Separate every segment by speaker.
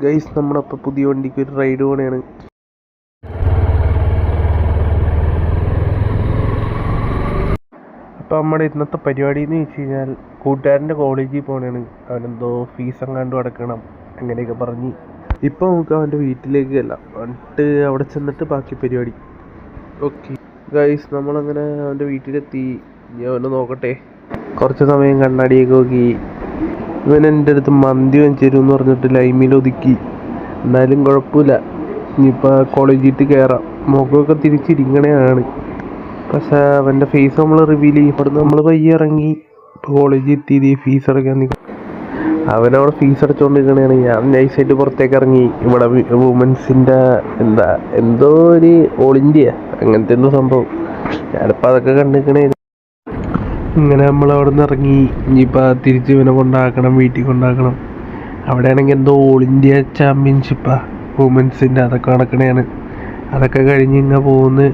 Speaker 1: Guys നമ്മളപ്പോൾ പുതിയ വണ്ടിക്ക് ഒരു റൈഡ് പോണെയാണ്. അപ്പോൾ നമ്മുടെ ഇന്നത്തെ പരിപാടി എന്ന് വെച്ച് കഴിഞ്ഞാൽ കൂട്ടുകാരൻ്റെ കോളേജിൽ പോകണതാണ്. അവനെന്തോ ഫീസ് എങ്ങാണ്ട് അടക്കണം അങ്ങനെയൊക്കെ പറഞ്ഞ്. ഇപ്പോൾ നമുക്ക് അവൻ്റെ വീട്ടിലേക്ക് ചെല്ലാം, എന്നിട്ട് അവിടെ ചെന്നിട്ട് ബാക്കി പരിപാടി. ഓക്കെ ഗൈസ്, നമ്മളങ്ങനെ അവൻ്റെ വീട്ടിലെത്തി. ഞാൻ അവനെ നോക്കട്ടെ. കുറച്ച് സമയം കണ്ണാടിയൊക്കെ നോക്കി. ഇവൻ എൻ്റെ അടുത്ത് മന്തി വാങ്ങിച്ചു തരും എന്ന് പറഞ്ഞിട്ട് ലൈമിൽ ഒതുക്കി. എന്നാലും കുഴപ്പമില്ല, ഇനിയിപ്പോൾ കോളേജിൽ കയറാം. മുഖമൊക്കെ തിരിച്ചിരിക്കണയാണ്, പക്ഷേ അവൻ്റെ ഫേസ് നമ്മൾ റിവീൽ ചെയ്യും. ഇവിടുന്ന് നമ്മൾ പയ്യെ ഇറങ്ങി ഇപ്പോൾ കോളേജിൽ എത്തി. ഫീസ് അടയ്ക്കാൻ നിൽക്കും. അവനവിടെ ഫീസ് അടച്ചുകൊണ്ടിരിക്കണതാണ്. ഞാൻ നൈസായിട്ട് പുറത്തേക്ക് ഇറങ്ങി. ഇവിടെ വുമൻസിൻ്റെ എന്തോ ഒരു ഓൾ ഇന്ത്യ അങ്ങനത്തെ എന്തോ സംഭവം. ഞാനിപ്പോൾ അതൊക്കെ കണ്ടിരിക്കണേ. ഇങ്ങനെ നമ്മൾ അവിടെ നിന്ന് ഇറങ്ങി. ഇനിയിപ്പോൾ തിരിച്ച് ഇവനെ കൊണ്ടാക്കണം, വീട്ടിൽ കൊണ്ടാക്കണം. അവിടെ ആണെങ്കിൽ എന്തോ ഓൾ ഇന്ത്യ ചാമ്പ്യൻഷിപ്പാണ് വുമൻസിൻ്റെ, അതൊക്കെ നടക്കണതാണ്. അതൊക്കെ കഴിഞ്ഞ് ഇങ്ങനെ പോകുന്നു.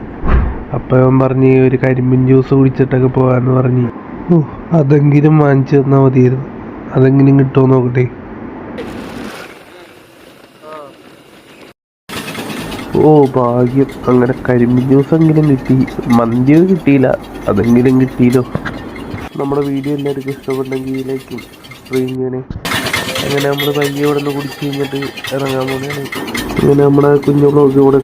Speaker 1: അപ്പം അവൻ പറഞ്ഞ് ഒരു കരിമ്പിൻ ജ്യൂസ് കുടിച്ചിട്ടൊക്കെ പോകാമെന്ന് പറഞ്ഞ്. അതെങ്കിലും വാങ്ങിച്ചു തന്നാൽ മതിയായിരുന്നു. അതെങ്കിലും കിട്ടുമോ നോക്കട്ടെ. ഓ ഭാഗ്യം, അങ്ങനെ കരിമ്പിൻ ജ്യൂസെങ്കിലും കിട്ടി. മന്തിയോ കിട്ടിയില്ല, അതെങ്കിലും കിട്ടിയല്ലോ. നമ്മുടെ വീഡിയോ എല്ലാവർക്കും ഇഷ്ടപ്പെട്ടെങ്കിൽ ലൈക്കും സബ്സ്ക്രൈബ് ചെയ്യണേ. അങ്ങനെ നമ്മൾ പയ്യെ ഇവിടെ നിന്ന് കുടിച്ച് കഴിഞ്ഞിട്ട് ഇറങ്ങാൻ പോകുന്നതാണ്. അങ്ങനെ നമ്മുടെ കുഞ്ഞു ബ്ലോഗ് ഇവിടെ